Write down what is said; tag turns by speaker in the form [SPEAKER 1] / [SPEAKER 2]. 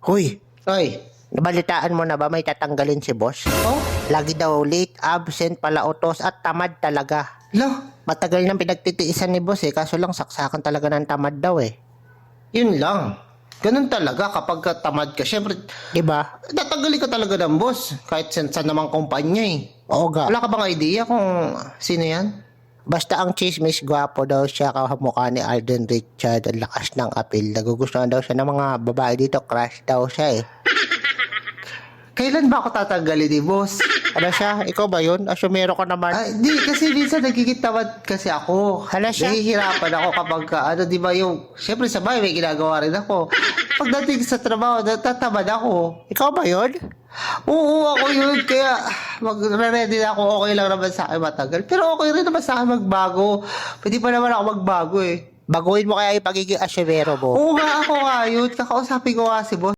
[SPEAKER 1] Huy,
[SPEAKER 2] Oy.
[SPEAKER 1] nabalitaan mo na ba may tatanggalin si boss?
[SPEAKER 2] Oh?
[SPEAKER 1] Lagi daw late, absent, palautos at tamad talaga.
[SPEAKER 2] Lo,
[SPEAKER 1] Matagal nang pinagtitiisan ni boss kaso lang saksakan talaga ng tamad daw
[SPEAKER 2] yun lang. Ganun talaga kapag tamad ka. Siyempre,
[SPEAKER 1] Diba?
[SPEAKER 2] tatanggalin ka talaga ng boss. Kahit saan namang kumpanya
[SPEAKER 1] Oo ga.
[SPEAKER 2] Wala ka bang idea kung sino yan?
[SPEAKER 1] Basta ang chismis, gwapo daw siya, kamukha ni Alden Richard, ang lakas ng appeal. Nagugustuhan daw siya ng mga babae dito, crush daw siya
[SPEAKER 2] Kailan ba ako tatanggalin ni boss?
[SPEAKER 1] Ano siya? Ikaw ba yun? Asumero ka naman.
[SPEAKER 2] Di, kasi minsan nagkikitawad kasi ako.
[SPEAKER 1] Hala siya?
[SPEAKER 2] Nahihirapan ako kapag, di ba yung, syempre sa bahay may ginagawa rin ako. Pagdating sa trabaho, natatamad ako.
[SPEAKER 1] Ikaw ba yun?
[SPEAKER 2] Oo, ako yun. Kaya, mag-ready na ako. Okay lang naman sa akin matagal. Pero okay rin naman sa akin magbago. Pwede pa naman ako magbago
[SPEAKER 1] Baguhin mo kaya yung pagiging asumero mo.
[SPEAKER 2] Oo nga, ako nga yun. Kakausapin ko nga si boss.